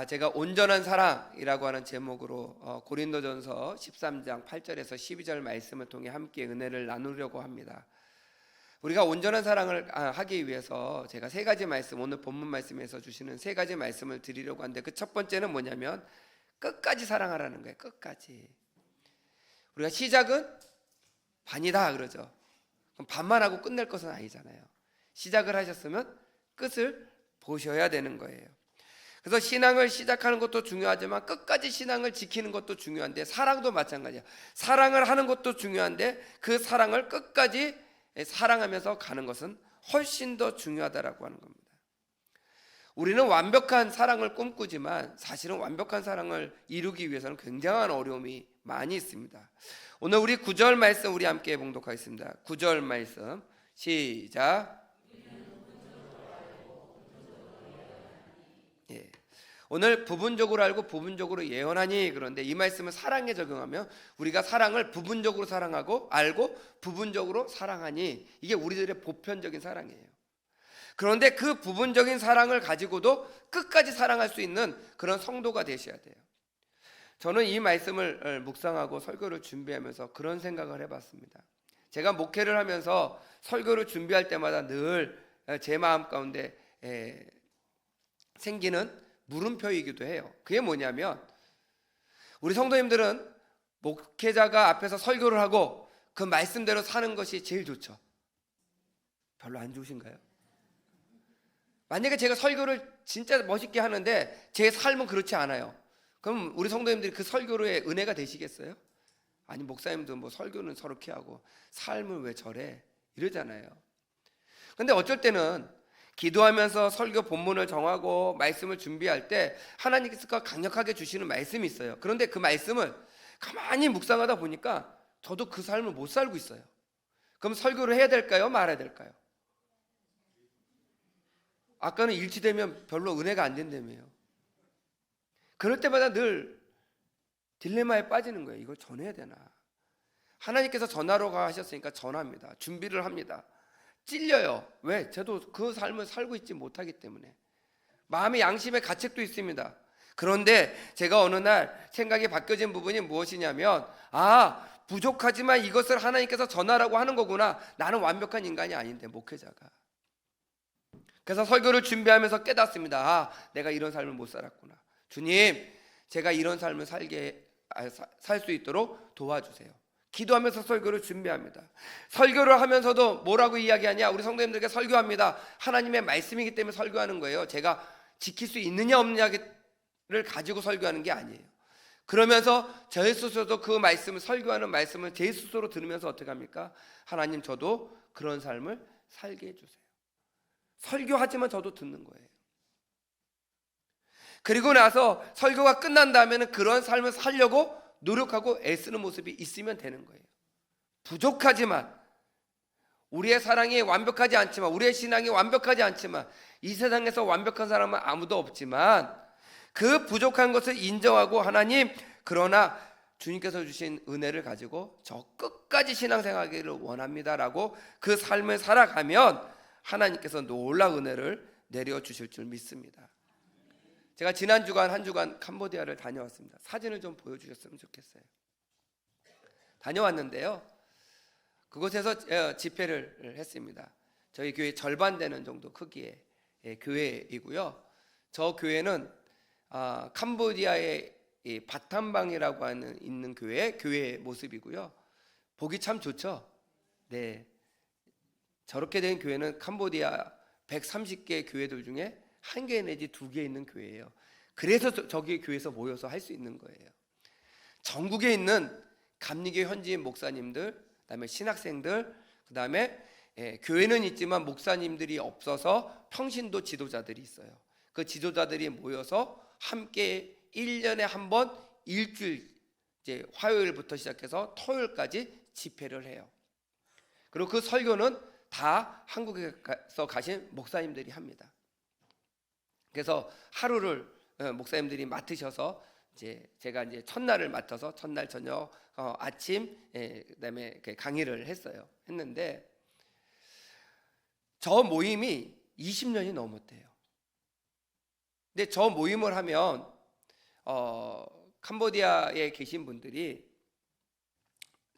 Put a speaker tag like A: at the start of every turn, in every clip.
A: 제가 온전한 사랑이라고 하는 제목으로 고린도전서 13장 8절에서 12절 말씀을 통해 함께 은혜를 나누려고 합니다. 우리가 온전한 사랑을 하기 위해서 제가 세 가지 말씀, 오늘 본문 말씀에서 주시는 세 가지 말씀을 드리려고 하는데, 그 첫 번째는 뭐냐면 끝까지 사랑하라는 거예요. 끝까지. 우리가 시작은 반이다 그러죠. 그럼 반만 하고 끝낼 것은 아니잖아요. 시작을 하셨으면 끝을 보셔야 되는 거예요. 그래서 신앙을 시작하는 것도 중요하지만 끝까지 신앙을 지키는 것도 중요한데, 사랑도 마찬가지야. 사랑을 하는 것도 중요한데 그 사랑을 끝까지 사랑하면서 가는 것은 훨씬 더 중요하다라고 하는 겁니다. 우리는 완벽한 사랑을 꿈꾸지만 사실은 완벽한 사랑을 이루기 위해서는 굉장한 어려움이 많이 있습니다. 오늘 우리 9절 말씀 우리 함께 봉독하겠습니다. 9절 말씀 시작. 예. 오늘 부분적으로 알고 부분적으로 예언하니, 그런데 이 말씀을 사랑에 적용하면 우리가 사랑을 부분적으로 사랑하고 알고 부분적으로 사랑하니, 이게 우리들의 보편적인 사랑이에요. 그런데 그 부분적인 사랑을 가지고도 끝까지 사랑할 수 있는 그런 성도가 되셔야 돼요. 저는 이 말씀을 묵상하고 설교를 준비하면서 그런 생각을 해봤습니다. 제가 목회를 하면서 설교를 준비할 때마다 늘 제 마음 가운데 생기는 물음표이기도 해요. 그게 뭐냐면, 우리 성도님들은 목회자가 앞에서 설교를 하고 그 말씀대로 사는 것이 제일 좋죠. 별로 안 좋으신가요? 만약에 제가 설교를 진짜 멋있게 하는데 제 삶은 그렇지 않아요. 그럼 우리 성도님들이 그 설교로의 은혜가 되시겠어요? 아니, 목사님도 뭐 설교는 저렇게 하고 삶을 왜 저래? 이러잖아요. 근데 어쩔 때는 기도하면서 설교 본문을 정하고 말씀을 준비할 때 하나님께서 강력하게 주시는 말씀이 있어요. 그런데 그 말씀을 가만히 묵상하다 보니까 저도 그 삶을 못 살고 있어요. 그럼 설교를 해야 될까요? 말아야 될까요? 아까는 일치되면 별로 은혜가 안 된다며요. 그럴 때마다 늘 딜레마에 빠지는 거예요. 이걸 전해야 되나? 하나님께서 전하러 가 하셨으니까 전합니다. 준비를 합니다. 찔려요. 왜? 저도 그 삶을 살고 있지 못하기 때문에. 마음의 양심의 가책도 있습니다. 그런데 제가 어느 날 생각이 바뀌어진 부분이 무엇이냐면, 부족하지만 이것을 하나님께서 전하라고 하는 거구나. 나는 완벽한 인간이 아닌데, 목회자가. 그래서 설교를 준비하면서 깨닫습니다. 내가 이런 삶을 못 살았구나. 주님, 제가 이런 삶을 살 수 있도록 도와주세요. 기도하면서 설교를 준비합니다. 설교를 하면서도 뭐라고 이야기하냐? 우리 성도님들에게 설교합니다. 하나님의 말씀이기 때문에 설교하는 거예요. 제가 지킬 수 있느냐 없느냐를 가지고 설교하는 게 아니에요. 그러면서 제 스스로도 그 말씀을, 설교하는 말씀을 제 스스로 들으면서 어떻게 합니까? 하나님, 저도 그런 삶을 살게 해주세요. 설교하지만 저도 듣는 거예요. 그리고 나서 설교가 끝난 다음에는 그런 삶을 살려고 노력하고 애쓰는 모습이 있으면 되는 거예요. 부족하지만, 우리의 사랑이 완벽하지 않지만, 우리의 신앙이 완벽하지 않지만, 이 세상에서 완벽한 사람은 아무도 없지만 그 부족한 것을 인정하고, 하나님, 그러나 주님께서 주신 은혜를 가지고 저 끝까지 신앙생활하기를 원합니다라고 그 삶을 살아가면 하나님께서 놀라운 은혜를 내려주실 줄 믿습니다. 제가 지난 주간 한 주간 캄보디아를 다녀왔습니다. 사진을 좀 보여주셨으면 좋겠어요. 다녀왔는데요, 그곳에서 집회를 했습니다. 저희 교회 절반 되는 정도 크기의 교회이고요. 저 교회는 캄보디아의 바탐방이라고 하는 있는 교회의 모습이고요. 보기 참 좋죠. 네, 저렇게 된 교회는 캄보디아 130개 교회들 중에 1개 내지 2개 있는 교회예요. 그래서 저기 교회에서 모여서 할 수 있는 거예요. 전국에 있는 감리교 현지인 목사님들, 그다음에 신학생들, 그다음에 교회는 있지만 목사님들이 없어서 평신도 지도자들이 있어요. 그 지도자들이 모여서 함께 1년에 한 번 일주일, 이제 화요일부터 시작해서 토요일까지 집회를 해요. 그리고 그 설교는 다 한국에서 가신 목사님들이 합니다. 그래서 하루를 목사님들이 맡으셔서, 제가 이제 첫날을 맡아서 첫날 저녁, 아침, 그다음에 강의를 했는데 저 모임이 20년이 넘었대요. 근데 저 모임을 하면 캄보디아에 계신 분들이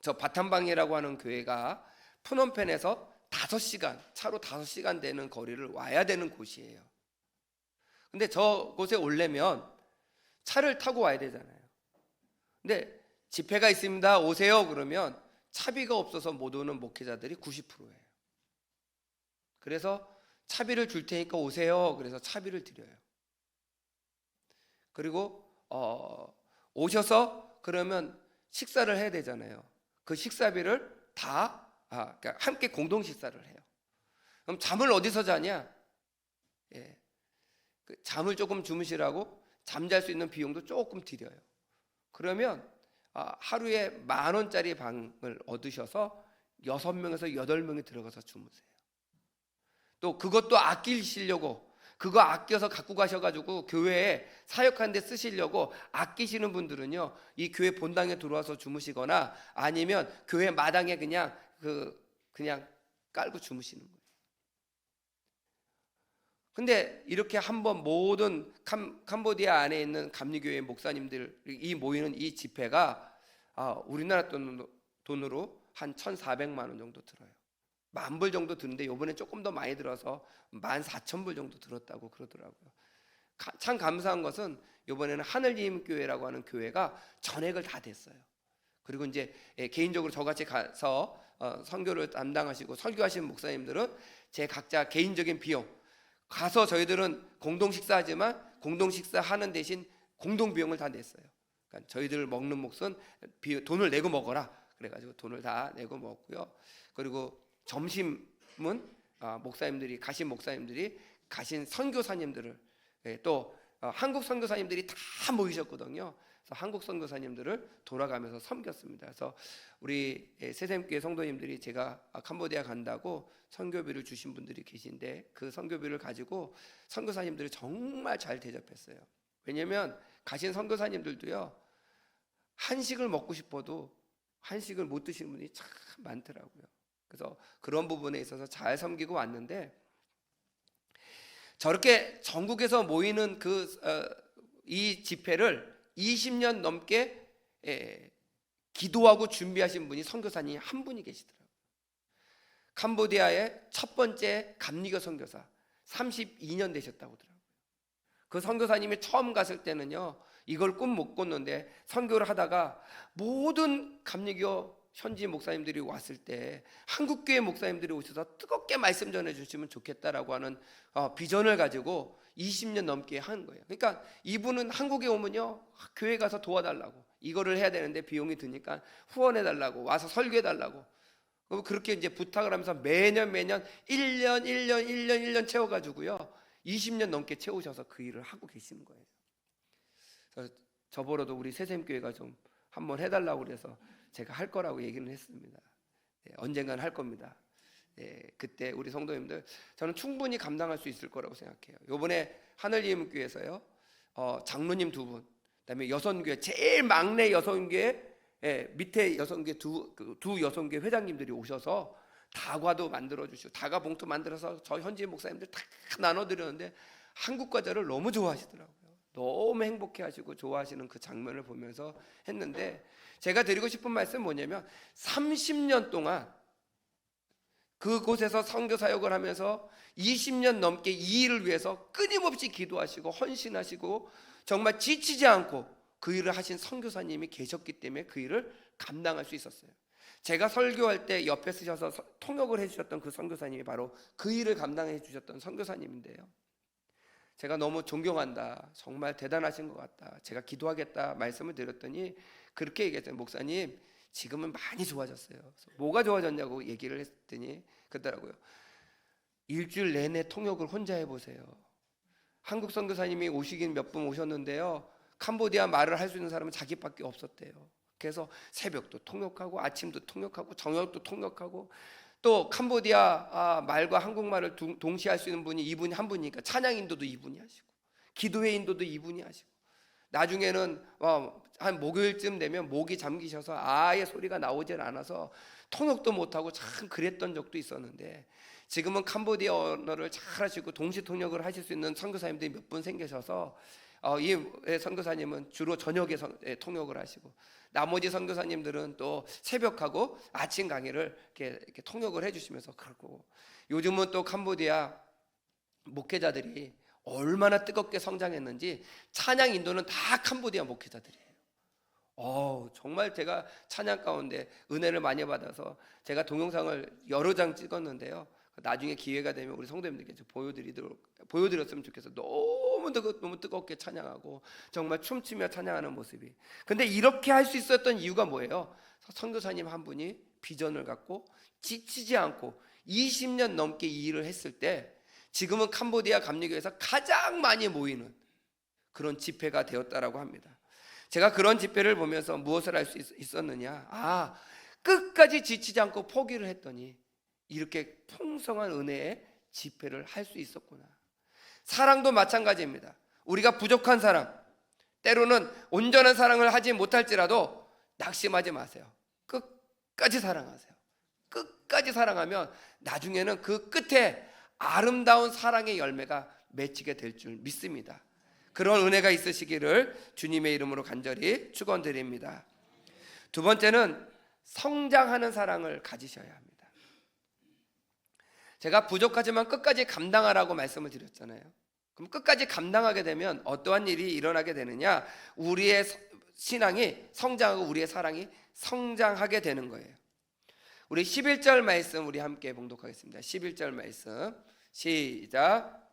A: 저 바탐방이라고 하는 교회가 프놈펜에서 5시간, 차로 5시간 되는 거리를 와야 되는 곳이에요. 근데 저곳에 오려면 차를 타고 와야 되잖아요. 근데 집회가 있습니다, 오세요 그러면 차비가 없어서 못 오는 목회자들이 90%예요. 그래서 차비를 줄 테니까 오세요. 그래서 차비를 드려요. 그리고 오셔서 그러면 식사를 해야 되잖아요. 그 식사비를 다 그러니까 함께 공동 식사를 해요. 그럼 잠을 어디서 자냐? 그 잠을 조금 주무시라고 잠잘 수 있는 비용도 조금 드려요. 그러면 하루에 10,000원짜리 방을 얻으셔서 6명에서 8명이 들어가서 주무세요. 또 그것도 아끼시려고, 그거 아껴서 갖고 가셔가지고 교회에 사역하는 데 쓰시려고 아끼시는 분들은요, 이 교회 본당에 들어와서 주무시거나 아니면 교회 마당에 그냥 깔고 주무시는 거예요. 근데 이렇게 한번 모든 캄보디아 안에 있는 감리교회 목사님들이 모이는 이 집회가 우리나라 돈으로 한 1,400만 원 정도 들어요. 10,000불 정도 드는데 이번에 조금 더 많이 들어서 14,000불 정도 들었다고 그러더라고요. 참 감사한 것은 이번에는 하늘님교회라고 하는 교회가 전액을 다 댔어요. 그리고 이제 개인적으로 저같이 가서 선교를 담당하시고 설교하시는 목사님들은 제 각자 개인적인 비용, 가서 저희들은 공동 식사하지만 공동 식사하는 대신 공동 비용을 다 냈어요. 그러니까 저희들 먹는 몫은 돈을 내고 먹어라 그래가지고 돈을 다 내고 먹고요. 그리고 점심은 목사님들이 가신 선교사님들을, 또 한국 선교사님들이 다 모이셨거든요. 그래서 한국 선교사님들을 돌아가면서 섬겼습니다. 그래서 우리 새샘교회 성도님들이 제가 캄보디아 간다고 선교비를 주신 분들이 계신데 그 선교비를 가지고 선교사님들을 정말 잘 대접했어요. 왜냐하면 가신 선교사님들도요, 한식을 먹고 싶어도 한식을 못 드시는 분이 참 많더라고요. 그래서 그런 부분에 있어서 잘 섬기고 왔는데, 저렇게 전국에서 모이는 이 집회를 20년 넘게 기도하고 준비하신 분이 선교사님 한 분이 계시더라고요. 캄보디아의 첫 번째 감리교 선교사, 32년 되셨다고 하더라고요. 그 선교사님이 처음 갔을 때는요, 이걸 꿈 못 꿨는데 선교를 하다가 모든 감리교 현지 목사님들이 왔을 때 한국교회 목사님들이 오셔서 뜨겁게 말씀 전해주시면 좋겠다라고 하는 비전을 가지고 20년 넘게 한 거예요. 그러니까 이분은 한국에 오면요, 교회 가서 도와달라고, 이거를 해야 되는데 비용이 드니까 후원해달라고, 와서 설교해달라고, 그렇게 이제 부탁을 하면서 매년 1년 채워가지고요 20년 넘게 채우셔서 그 일을 하고 계시는 거예요. 그래서 저보러도 우리 새샘교회가 좀 한번 해달라고 그래서 제가 할 거라고 얘기는 했습니다. 언젠가는 할 겁니다. 그때 우리 성도님들, 저는 충분히 감당할 수 있을 거라고 생각해요. 이번에 하늘님교회에서요, 장로님 2분, 그다음에 여선교회 제일 막내 여선교회 밑에 여선교회 두 여선교회 회장님들이 오셔서 다과도 만들어 주시고 다과 봉투 만들어서 저 현지 목사님들 다 나눠드렸는데 한국 과자를 너무 좋아하시더라고요. 너무 행복해하시고 좋아하시는 그 장면을 보면서 했는데, 제가 드리고 싶은 말씀은 뭐냐면 30년 동안 그곳에서 선교 사역을 하면서 20년 넘게 이 일을 위해서 끊임없이 기도하시고 헌신하시고 정말 지치지 않고 그 일을 하신 선교사님이 계셨기 때문에 그 일을 감당할 수 있었어요. 제가 설교할 때 옆에 쓰셔서 통역을 해주셨던 그 선교사님이 바로 그 일을 감당해 주셨던 선교사님인데요, 제가 너무 존경한다, 정말 대단하신 것 같다, 제가 기도하겠다 말씀을 드렸더니 그렇게 얘기했어요. 목사님, 지금은 많이 좋아졌어요. 뭐가 좋아졌냐고 얘기를 했더니 그러더라고요. 일주일 내내 통역을 혼자 해보세요. 한국 선교사님이 오시긴 몇 분 오셨는데요, 캄보디아 말을 할 수 있는 사람은 자기밖에 없었대요. 그래서 새벽도 통역하고 아침도 통역하고 저녁도 통역하고, 또 캄보디아 말과 한국말을 동시에 할 수 있는 분이 이분이 한 분이니까 찬양 인도도 이분이 하시고 기도회 인도도 이분이 하시고 나중에는 한 목요일쯤 되면 목이 잠기셔서 아예 소리가 나오질 않아서 통역도 못하고 참 그랬던 적도 있었는데, 지금은 캄보디아 언어를 잘 하시고 동시 통역을 하실 수 있는 선교사님들이 몇 분 생기셔서 이 선교사님은 주로 저녁에 통역을 하시고, 나머지 선교사님들은 또 새벽하고 아침 강의를 이렇게 통역을 해주시면서 그러고, 요즘은 또 캄보디아 목회자들이 얼마나 뜨겁게 성장했는지 찬양 인도는 다 캄보디아 목회자들이에요. 정말 제가 찬양 가운데 은혜를 많이 받아서 제가 동영상을 여러 장 찍었는데요, 나중에 기회가 되면 우리 성도님들께 보여드렸으면 좋겠어요. 너무 뜨겁게 찬양하고 정말 춤추며 찬양하는 모습이. 근데 이렇게 할 수 있었던 이유가 뭐예요? 선교사님 한 분이 비전을 갖고 지치지 않고 20년 넘게 이 일을 했을 때 지금은 캄보디아 감리교회에서 가장 많이 모이는 그런 집회가 되었다라고 합니다. 제가 그런 집회를 보면서 무엇을 할 수 있었느냐, 끝까지 지치지 않고 포기를 했더니 이렇게 풍성한 은혜의 집회를 할 수 있었구나. 사랑도 마찬가지입니다. 우리가 부족한 사랑, 때로는 온전한 사랑을 하지 못할지라도 낙심하지 마세요. 끝까지 사랑하세요. 끝까지 사랑하면 나중에는 그 끝에 아름다운 사랑의 열매가 맺히게 될 줄 믿습니다. 그런 은혜가 있으시기를 주님의 이름으로 간절히 축원드립니다. 두 번째는 성장하는 사랑을 가지셔야 합니다. 제가 부족하지만 끝까지 감당하라고 말씀을 드렸잖아요. 그럼 끝까지 감당하게 되면 어떠한 일이 일어나게 되느냐? 우리의 신앙이 성장하고 우리의 사랑이 성장하게 되는 거예요. 우리 11절 말씀 우리 함께 봉독하겠습니다. 11절 말씀 시작.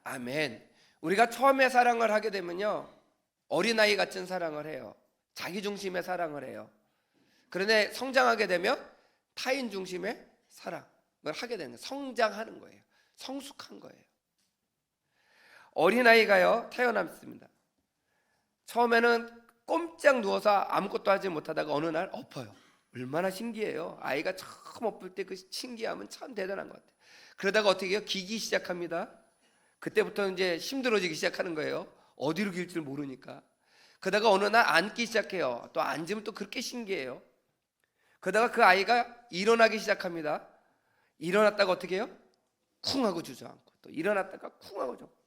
A: 아멘. 우리가 처음에 사랑을 하게 되면요, 어린아이 같은 사랑을 해요. 자기 중심의 사랑을 해요. 그런데 성장하게 되면 타인 중심의 사랑을 하게 되는 거예요. 성장하는 거예요. 성숙한 거예요. 어린아이가요, 태어났습니다. 처음에는 꼼짝 누워서 아무것도 하지 못하다가 어느 날 엎어요. 얼마나 신기해요. 아이가 처음 엎을 때 그 신기함은 참 대단한 것 같아요. 그러다가 어떻게 해요? 기기 시작합니다. 그때부터 이제 힘들어지기 시작하는 거예요. 어디로 길 줄 모르니까. 그러다가 어느 날 앉기 시작해요. 또 앉으면 또 그렇게 신기해요. 그러다가 그 아이가 일어나기 시작합니다. 일어났다가 어떻게 해요? 쿵 하고 주저앉고, 또 일어났다가 쿵 하고 주저앉고,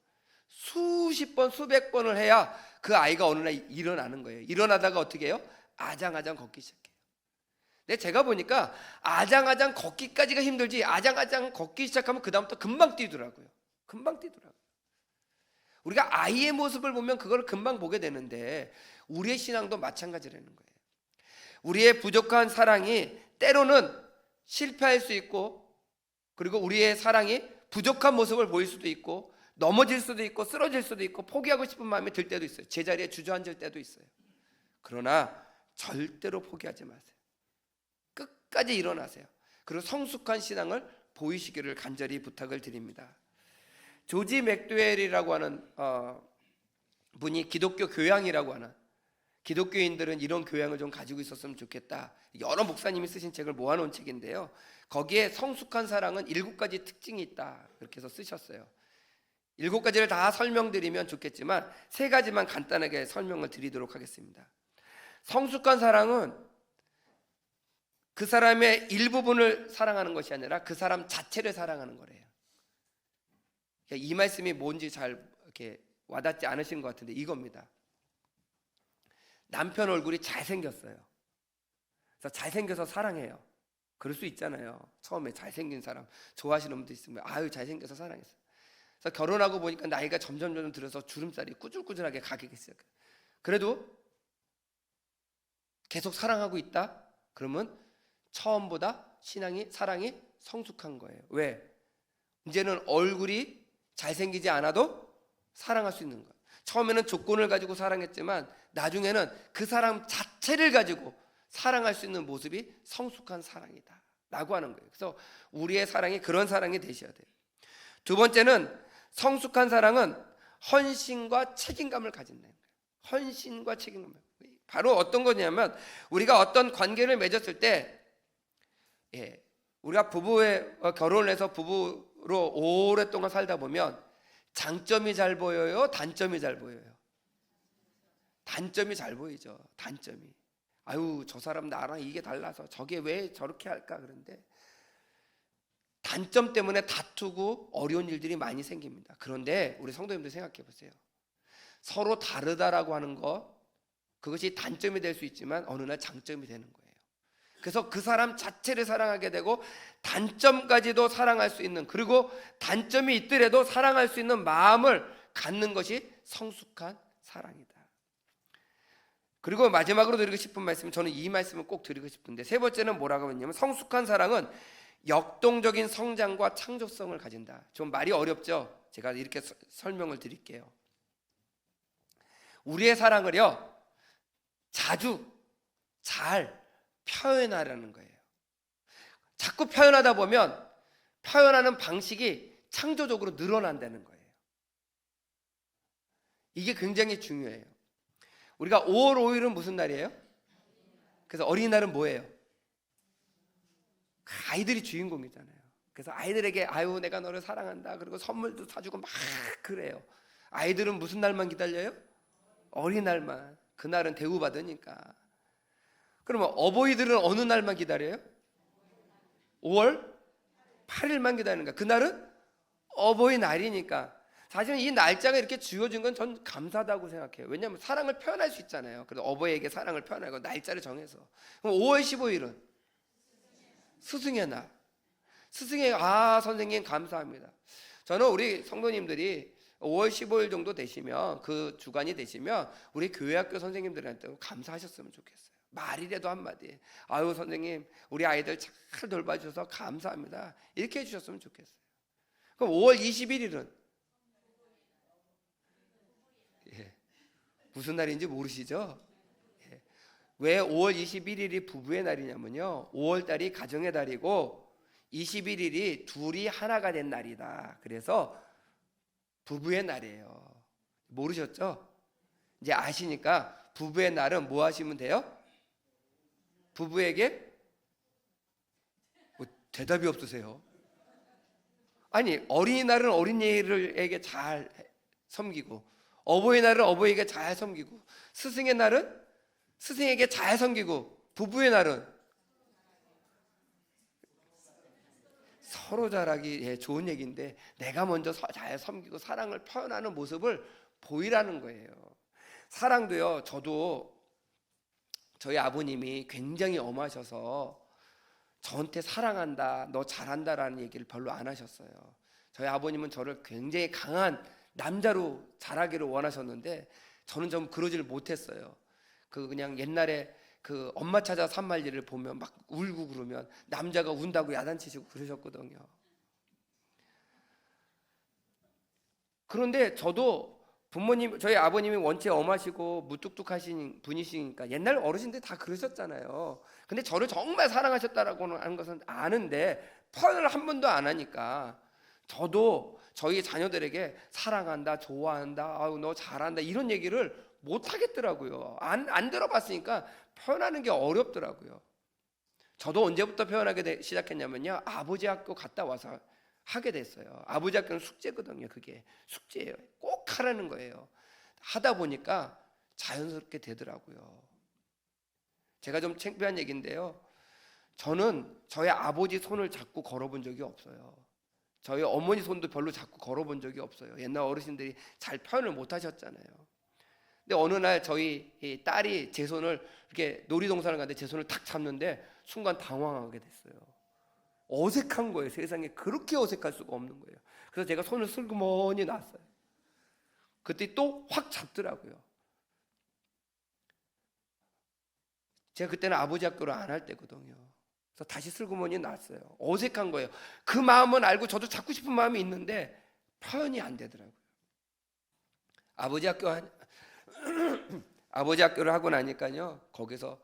A: 수십 번 수백 번을 해야 그 아이가 어느 날 일어나는 거예요. 일어나다가 어떻게 해요? 아장아장 걷기 시작해요. 근데 제가 보니까 아장아장 걷기까지가 힘들지, 아장아장 걷기 시작하면 그 다음부터 금방 뛰더라고요. 금방 뛰더라고요. 우리가 아이의 모습을 보면 그걸 금방 보게 되는데 우리의 신앙도 마찬가지라는 거예요. 우리의 부족한 사랑이 때로는 실패할 수 있고, 그리고 우리의 사랑이 부족한 모습을 보일 수도 있고, 넘어질 수도 있고, 쓰러질 수도 있고, 포기하고 싶은 마음이 들 때도 있어요. 제자리에 주저앉을 때도 있어요. 그러나 절대로 포기하지 마세요. 끝까지 일어나세요. 그리고 성숙한 신앙을 보이시기를 간절히 부탁을 드립니다. 조지 맥도웰이라고 하는 분이 기독교 교양이라고 하는, 기독교인들은 이런 교양을 좀 가지고 있었으면 좋겠다, 여러 목사님이 쓰신 책을 모아놓은 책인데요, 거기에 성숙한 사랑은 7가지 특징이 있다 그렇게 해서 쓰셨어요. 7가지를 다 설명드리면 좋겠지만 3가지만 간단하게 설명을 드리도록 하겠습니다. 성숙한 사랑은 그 사람의 일부분을 사랑하는 것이 아니라 그 사람 자체를 사랑하는 거래요. 이 말씀이 뭔지 잘 이렇게 와닿지 않으신 것 같은데 이겁니다. 남편 얼굴이 잘생겼어요. 그래서 잘생겨서 사랑해요. 그럴 수 있잖아요. 처음에 잘생긴 사람 좋아하시는 분도 있으면 아유 잘생겨서 사랑했어요. 그래서 결혼하고 보니까 나이가 점점 들어서 주름살이 꾸줄꾸줄하게 가기 시작해요. 그래도 계속 사랑하고 있다? 그러면 처음보다 사랑이 성숙한 거예요. 왜? 이제는 얼굴이 잘생기지 않아도 사랑할 수 있는 거예요. 처음에는 조건을 가지고 사랑했지만 나중에는 그 사람 자체를 가지고 사랑할 수 있는 모습이 성숙한 사랑이다 라고 하는 거예요. 그래서 우리의 사랑이 그런 사랑이 되셔야 돼요. 두 번째는 성숙한 사랑은 헌신과 책임감을 가진다는 거예요. 헌신과 책임감. 바로 어떤 거냐면 우리가 어떤 관계를 맺었을 때 우리가 부부의 결혼을 해서 부부로 오랫동안 살다 보면 장점이 잘 보여요? 단점이 잘 보여요? 단점이 잘 보이죠. 단점이. 아유, 저 사람 나랑 이게 달라서 저게 왜 저렇게 할까? 그런데 단점 때문에 다투고 어려운 일들이 많이 생깁니다. 그런데 우리 성도님들 생각해 보세요. 서로 다르다라고 하는 것, 그것이 단점이 될 수 있지만 어느 날 장점이 되는 거예요. 그래서 그 사람 자체를 사랑하게 되고 단점까지도 사랑할 수 있는, 그리고 단점이 있더라도 사랑할 수 있는 마음을 갖는 것이 성숙한 사랑이다. 그리고 마지막으로 드리고 싶은 말씀은, 저는 이 말씀을 꼭 드리고 싶은데, 세 번째는 뭐라고 하냐면 성숙한 사랑은 역동적인 성장과 창조성을 가진다. 좀 말이 어렵죠? 제가 이렇게 설명을 드릴게요. 우리의 사랑을요 자주 잘 표현하라는 거예요. 자꾸 표현하다 보면 표현하는 방식이 창조적으로 늘어난다는 거예요. 이게 굉장히 중요해요. 우리가 5월 5일은 무슨 날이에요? 그래서 어린이날은 뭐예요? 아이들이 주인공이잖아요. 그래서 아이들에게 아유 내가 너를 사랑한다, 그리고 선물도 사주고 막 그래요. 아이들은 무슨 날만 기다려요? 어린이날만. 그날은 대우받으니까. 그러면 어버이들은 어느 날만 기다려요? 5월 8일만 기다리는 거야. 그날은 어버이날이니까. 사실은 이 날짜가 이렇게 주어진 건 전 감사하다고 생각해요. 왜냐하면 사랑을 표현할 수 있잖아요. 그래서 어버이에게 사랑을 표현하고 날짜를 정해서. 그럼 5월 15일은 스승의 날. 스승의, 선생님 감사합니다. 저는 우리 성도님들이 5월 15일 정도 되시면, 그 주간이 되시면 우리 교회학교 선생님들한테 감사하셨으면 좋겠어요. 말이라도 한마디. 아유 선생님 우리 아이들 잘 돌봐주셔서 감사합니다, 이렇게 해주셨으면 좋겠어요. 그럼 5월 21일은 무슨 날인지 모르시죠? 왜 5월 21일이 부부의 날이냐면요, 5월 달이 가정의 달이고 21일이 둘이 하나가 된 날이다. 그래서 부부의 날이에요. 모르셨죠? 이제 아시니까 부부의 날은 뭐 하시면 돼요? 부부에게 대답이 없으세요. 아니, 어린이날은 어린이에게 잘 섬기고, 어버이날은 어버이에게 잘 섬기고, 스승의 날은 스승에게 잘 섬기고, 부부의 날은 서로 잘하기 좋은 얘기인데 내가 먼저 잘 섬기고 사랑을 표현하는 모습을 보이라는 거예요. 사랑도요, 저도 저희 아버님이 굉장히 엄하셔서 저한테 사랑한다, 너 잘한다라는 얘기를 별로 안 하셨어요. 저희 아버님은 저를 굉장히 강한 남자로 자라기를 원하셨는데 저는 좀 그러지를 못했어요. 그냥 옛날에 그 엄마 찾아 산말리를 보면 막 울고 그러면 남자가 운다고 야단치시고 그러셨거든요. 그런데 저도 부모님, 저희 아버님이 원체 엄하시고 무뚝뚝하신 분이시니까 옛날 어르신들 다 그러셨잖아요. 근데 저를 정말 사랑하셨다라고 하는 것은 아는데 표현을 한 번도 안 하니까 저도 저희 자녀들에게 사랑한다, 좋아한다, 아유 너 잘한다 이런 얘기를 못 하겠더라고요. 안 들어봤으니까 표현하는 게 어렵더라고요. 저도 언제부터 표현하게 시작했냐면요, 아버지 학교 갔다 와서 하게 됐어요. 아버지 학교는 숙제거든요. 그게 숙제예요. 꼭 하라는 거예요. 하다 보니까 자연스럽게 되더라고요. 제가 좀 창피한 얘기인데요, 저는 저희 아버지 손을 잡고 걸어본 적이 없어요. 저희 어머니 손도 별로 잡고 걸어본 적이 없어요. 옛날 어르신들이 잘 표현을 못 하셨잖아요. 근데 어느 날 저희 딸이 제 손을 이렇게 놀이동산을 갔는데 제 손을 탁 잡는데 순간 당황하게 됐어요. 어색한 거예요. 세상에 그렇게 어색할 수가 없는 거예요. 그래서 제가 손을 슬그머니 놨어요. 그때 또 확 잡더라고요. 제가 그때는 아버지 학교를 안 할 때거든요. 그래서 다시 슬그머니 놨어요. 어색한 거예요. 그 마음은 알고 저도 잡고 싶은 마음이 있는데 표현이 안 되더라고요. 아버지 학교를 하고 나니까요, 거기서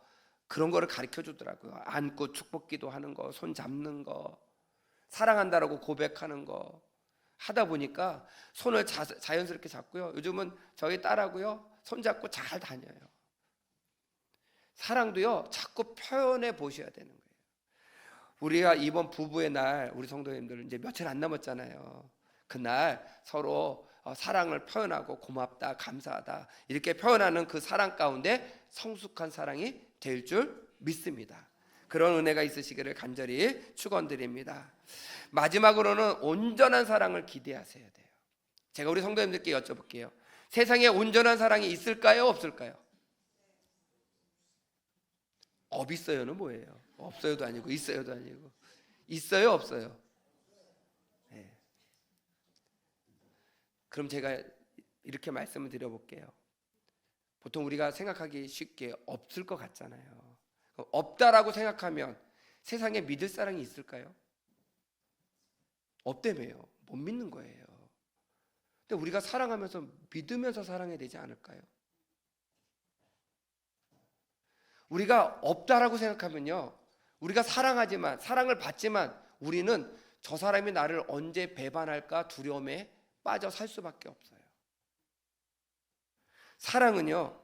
A: 그런 거를 가르쳐 주더라고요. 안고 축복기도 하는 거, 손 잡는 거, 사랑한다라고 고백하는 거 하다 보니까 손을 자연스럽게 잡고요. 요즘은 저희 딸하고요 손 잡고 잘 다녀요. 사랑도요 자꾸 표현해 보셔야 되는 거예요. 우리가 이번 부부의 날 우리 성도님들 이제 며칠 안 남았잖아요. 그날 서로 사랑을 표현하고 고맙다, 감사하다 이렇게 표현하는 그 사랑 가운데 성숙한 사랑이 될 줄 믿습니다. 그런 은혜가 있으시기를 간절히 축원드립니다. 마지막으로는 온전한 사랑을 기대하셔야 돼요. 제가 우리 성도님들께 여쭤볼게요. 세상에 온전한 사랑이 있을까요? 없을까요? 있어요는 뭐예요? 없어요도 아니고 있어요도 아니고. 있어요, 없어요? 네. 그럼 제가 이렇게 말씀을 드려볼게요. 보통 우리가 생각하기 쉽게 없을 것 같잖아요. 없다라고 생각하면 세상에 믿을 사랑이 있을까요? 없다며요. 못 믿는 거예요. 근데 우리가 사랑하면서 믿으면서 사랑해야 되지 않을까요? 우리가 없다라고 생각하면요, 우리가 사랑하지만, 사랑을 받지만 우리는 저 사람이 나를 언제 배반할까 두려움에 빠져 살 수밖에 없어요. 사랑은요,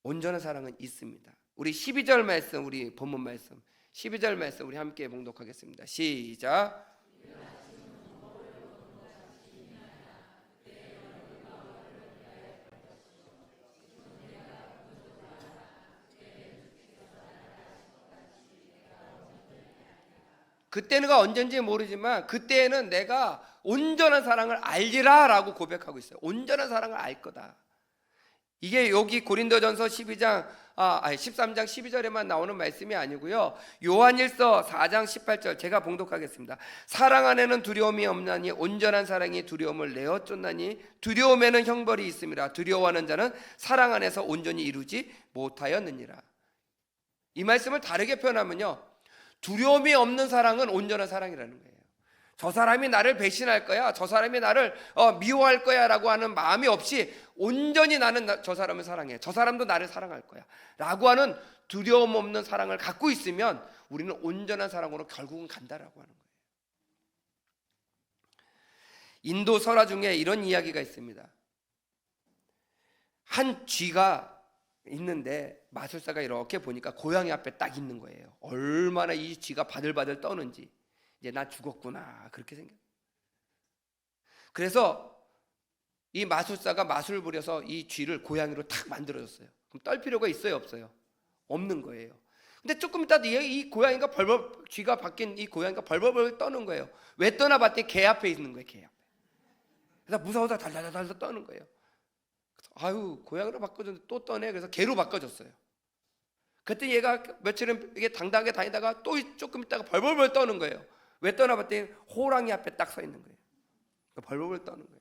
A: 온전한 사랑은 있습니다. 우리 12절 말씀, 우리 본문 말씀 12절 말씀 우리 함께 봉독하겠습니다. 시작. 그때가 언젠지 모르지만 그때는 내가 온전한 사랑을 알리라 라고 고백하고 있어요. 온전한 사랑을 알 거다. 이게 여기 고린도전서 13장 12절에만 나오는 말씀이 아니고요, 요한일서 4장 18절 제가 봉독하겠습니다. 사랑 안에는 두려움이 없나니 온전한 사랑이 두려움을 내어 쫓나니 두려움에는 형벌이 있음이라. 두려워하는 자는 사랑 안에서 온전히 이루지 못하였느니라. 이 말씀을 다르게 표현하면요, 두려움이 없는 사랑은 온전한 사랑이라는 거예요. 저 사람이 나를 배신할 거야, 저 사람이 나를 미워할 거야 라고 하는 마음이 없이 온전히 나는 저 사람을 사랑해, 저 사람도 나를 사랑할 거야 라고 하는 두려움 없는 사랑을 갖고 있으면 우리는 온전한 사랑으로 결국은 간다라고 하는 거예요. 인도 설화 중에 이런 이야기가 있습니다. 한 쥐가 있는데 마술사가 이렇게 보니까 고양이 앞에 딱 있는 거예요. 얼마나 이 쥐가 바들바들 떠는지, 이제 나 죽었구나 그렇게 생겼어요. 그래서 이 마술사가 마술을 부려서 이 쥐를 고양이로 탁 만들어줬어요. 그럼 떨 필요가 있어요, 없어요? 없는 거예요. 근데 조금 있다 이 고양이가 벌벌, 쥐가 바뀐 이 고양이가 벌벌벌 떠는 거예요. 왜 떠나 봤더니 개 앞에 있는 거예요. 개 앞에. 그래서 무서워서 달달달달 떠는 거예요. 아유, 고양이로 바꿔줬는데 또 떠네. 그래서 개로 바꿔줬어요. 그때 얘가 며칠은 이게 당당하게 다니다가 또 조금 있다가 벌벌벌 떠는 거예요. 왜 떠나 봤더니 호랑이 앞에 딱 서 있는 거예요. 벌벌벌 떠는 거예요.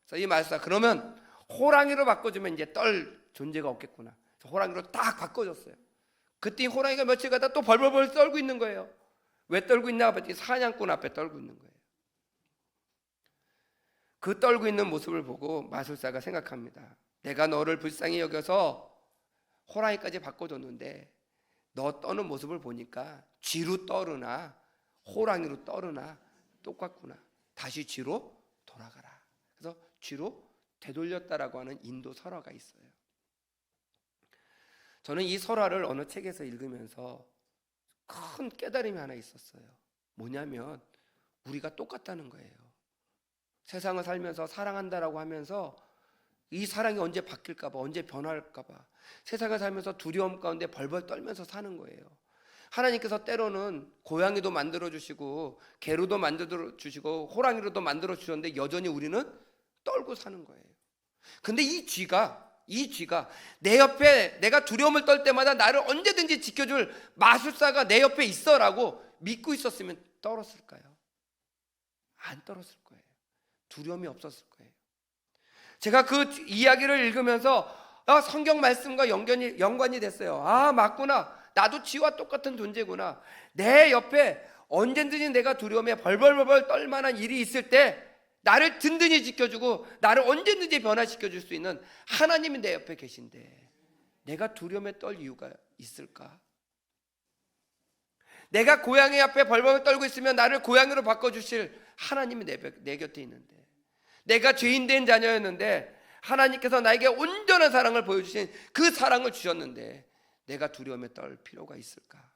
A: 그래서 이 마술사, 그러면 호랑이로 바꿔주면 이제 떨 존재가 없겠구나. 그래서 호랑이로 딱 바꿔줬어요. 그때 호랑이가 며칠 가다 또 벌벌벌 떨고 있는 거예요. 왜 떨고 있나 봤더니 사냥꾼 앞에 떨고 있는 거예요. 그 떨고 있는 모습을 보고 마술사가 생각합니다. 내가 너를 불쌍히 여겨서 호랑이까지 바꿔줬는데 너 떠는 모습을 보니까 쥐로 떠르나 호랑이로 떠르나 똑같구나. 다시 쥐로 돌아가라. 그래서 쥐로 되돌렸다라고 하는 인도 설화가 있어요. 저는 이 설화를 어느 책에서 읽으면서 큰 깨달음이 하나 있었어요. 뭐냐면 우리가 똑같다는 거예요. 세상을 살면서 사랑한다라고 하면서 이 사랑이 언제 바뀔까 봐, 언제 변할까 봐 세상을 살면서 두려움 가운데 벌벌 떨면서 사는 거예요. 하나님께서 때로는 고양이도 만들어 주시고 개로도 만들어 주시고 호랑이로도 만들어 주셨는데 여전히 우리는 떨고 사는 거예요. 근데 이 쥐가 내 옆에, 내가 두려움을 떨 때마다 나를 언제든지 지켜줄 마술사가 내 옆에 있어라고 믿고 있었으면 떨었을까요? 안 떨었을 거예요. 두려움이 없었을 거예요. 제가 그 이야기를 읽으면서 성경 말씀과 연관이 됐어요. 맞구나. 나도 쥐와 똑같은 존재구나. 내 옆에 언제든지 내가 두려움에 벌벌벌 떨만한 일이 있을 때 나를 든든히 지켜주고 나를 언제든지 변화시켜줄 수 있는 하나님이 내 옆에 계신데 내가 두려움에 떨 이유가 있을까? 내가 고양이 앞에 벌벌 떨고 있으면 나를 고양이로 바꿔주실 하나님이 내 곁에 있는데, 내가 죄인된 자녀였는데 하나님께서 나에게 온전한 사랑을 보여주신 그 사랑을 주셨는데 내가 두려움에 떨 필요가 있을까?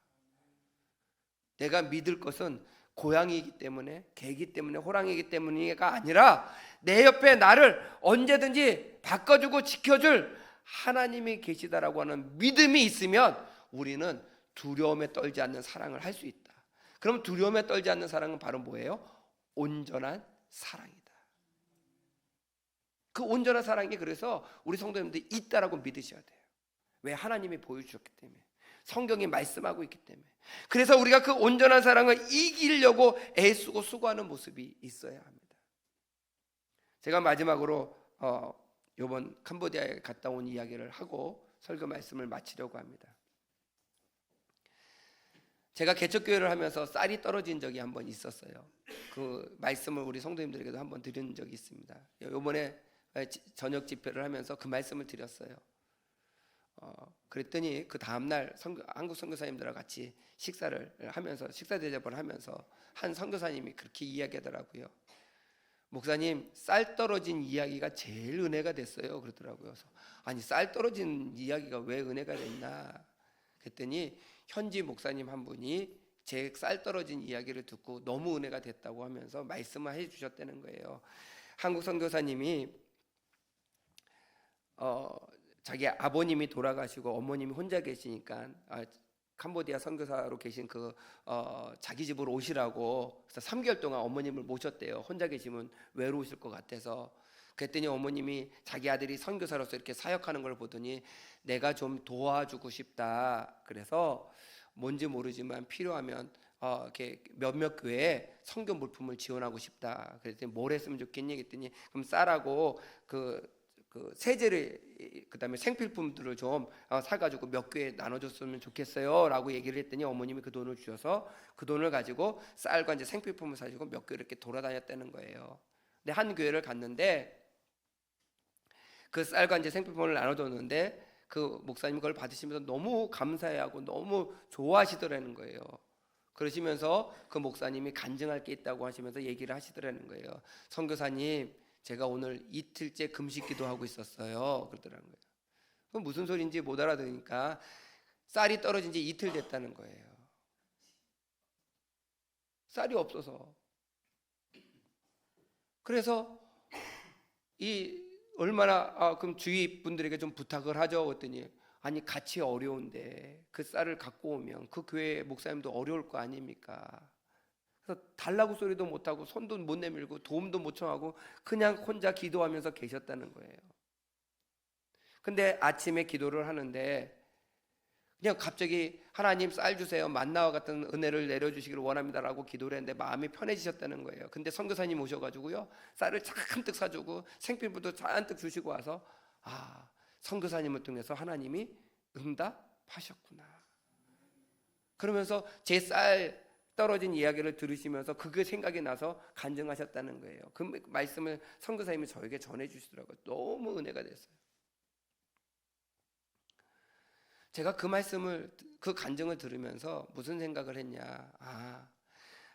A: 내가 믿을 것은 고양이이기 때문에, 개이기 때문에, 호랑이이기 때문이가 아니라 내 옆에 나를 언제든지 바꿔주고 지켜줄 하나님이 계시다라고 하는 믿음이 있으면 우리는 두려움에 떨지 않는 사랑을 할 수 있다. 그럼 두려움에 떨지 않는 사랑은 바로 뭐예요? 온전한 사랑이다. 그 온전한 사랑이 그래서 우리 성도님들이 있다라고 믿으셔야 돼요. 왜? 하나님이 보여주셨기 때문에, 성경이 말씀하고 있기 때문에. 그래서 우리가 그 온전한 사랑을 이기려고 애쓰고 수고하는 모습이 있어야 합니다. 제가 마지막으로 이번 캄보디아에 갔다 온 이야기를 하고 설교 말씀을 마치려고 합니다. 제가 개척교회를 하면서 쌀이 떨어진 적이 한 번 있었어요. 그 말씀을 우리 성도님들에게도 한번 드린 적이 있습니다. 이번에 저녁 집회를 하면서 그 말씀을 드렸어요. 그랬더니 그 다음날 한국 선교사님들과 같이 식사를 하면서, 식사 대접을 하면서 한 선교사님이 그렇게 이야기하더라고요. 목사님, 쌀 떨어진 이야기가 제일 은혜가 됐어요, 그러더라고요. 그래서 아니, 쌀 떨어진 이야기가 왜 은혜가 됐나 그랬더니 현지 목사님 한 분이 제 쌀 떨어진 이야기를 듣고 너무 은혜가 됐다고 하면서 말씀을 해주셨다는 거예요. 한국 선교사님이 자기 아버님이 돌아가시고 어머님이 혼자 계시니까 캄보디아 선교사로 계신 자기 집으로 오시라고, 그래서 3개월 동안 어머님을 모셨대요. 혼자 계시면 외로우실 것 같아서. 그랬더니 어머님이 자기 아들이 선교사로서 이렇게 사역하는 걸 보더니 내가 좀 도와주고 싶다. 그래서 뭔지 모르지만 필요하면 이렇게 몇몇 교회에 선교 물품을 지원하고 싶다. 그랬더니 뭘 했으면 좋겠니? 그랬더니 그럼 쌀하고 그 세제를, 그다음에 생필품들을 좀 사가지고 몇 교회에 나눠줬으면 좋겠어요 라고 얘기를 했더니 어머님이 그 돈을 주셔서 그 돈을 가지고 쌀과 이제 생필품을 사시고 몇 교회 이렇게 돌아다녔다는 거예요. 근데 한 교회를 갔는데 그 쌀과 이제 생필품을 나눠줬는데 그 목사님이 그걸 받으시면서 너무 감사해하고 너무 좋아하시더라는 거예요. 그러시면서 그 목사님이 간증할 게 있다고 하시면서 얘기를 하시더라는 거예요. 선교사님, 제가 오늘 이틀째 금식 기도하고 있었어요, 그러더라는 거예요. 그건 무슨 소리인지 못 알아들으니까 쌀이 떨어진 지 이틀 됐다는 거예요. 쌀이 없어서. 그래서 얼마나 그럼 주위 분들에게 좀 부탁을 하죠. 그랬더니 아니, 같이 어려운데 그 쌀을 갖고 오면 그 교회 목사님도 어려울 거 아닙니까? 그래서 달라고 소리도 못하고 손도 못 내밀고 도움도 못 청하고 그냥 혼자 기도하면서 계셨다는 거예요. 근데 아침에 기도를 하는데 그냥 갑자기 하나님 쌀 주세요, 만나와 같은 은혜를 내려주시기를 원합니다라고 기도를 했는데 마음이 편해지셨다는 거예요. 근데 선교사님 오셔가지고요, 쌀을 잔뜩 사주고 생필품도 잔뜩 주시고 와서 선교사님을 통해서 하나님이 응답하셨구나. 그러면서 제 쌀 떨어진 이야기를 들으시면서 그게 생각이 나서 간증하셨다는 거예요. 그 말씀을 선교사님이 저에게 전해주시더라고요. 너무 은혜가 됐어요. 제가 그 말씀을, 그 간증을 들으면서 무슨 생각을 했냐,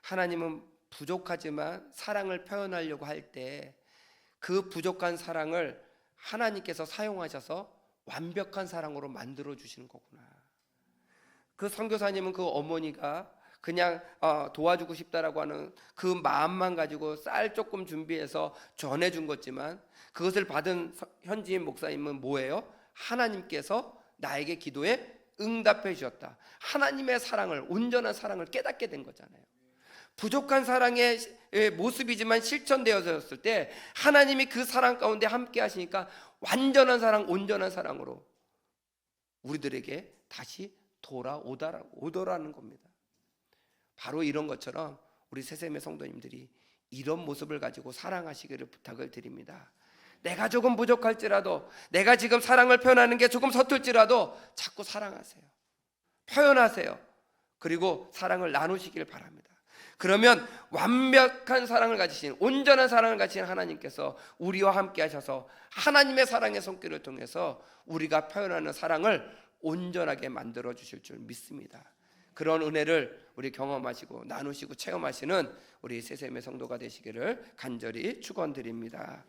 A: 하나님은 부족하지만 사랑을 표현하려고 할 때 그 부족한 사랑을 하나님께서 사용하셔서 완벽한 사랑으로 만들어 주시는 거구나. 그 선교사님은 그 어머니가 그냥 도와주고 싶다라고 하는 그 마음만 가지고 쌀 조금 준비해서 전해준 거지만 그것을 받은 현지인 목사님은 뭐예요? 하나님께서 나에게 기도에 응답해 주셨다. 하나님의 사랑을, 온전한 사랑을 깨닫게 된 거잖아요. 부족한 사랑의 모습이지만 실천되어졌을 때 하나님이 그 사랑 가운데 함께 하시니까 완전한 사랑, 온전한 사랑으로 우리들에게 다시 오더라는 겁니다. 바로 이런 것처럼 우리 새샘의 성도님들이 이런 모습을 가지고 사랑하시기를 부탁을 드립니다. 내가 조금 부족할지라도, 내가 지금 사랑을 표현하는 게 조금 서툴지라도 자꾸 사랑하세요. 표현하세요. 그리고 사랑을 나누시길 바랍니다. 그러면 완벽한 사랑을 가지신, 온전한 사랑을 가지신 하나님께서 우리와 함께 하셔서 하나님의 사랑의 손길을 통해서 우리가 표현하는 사랑을 온전하게 만들어 주실 줄 믿습니다. 그런 은혜를 우리 경험하시고 나누시고 체험하시는 우리 새샘의 성도가 되시기를 간절히 축원드립니다.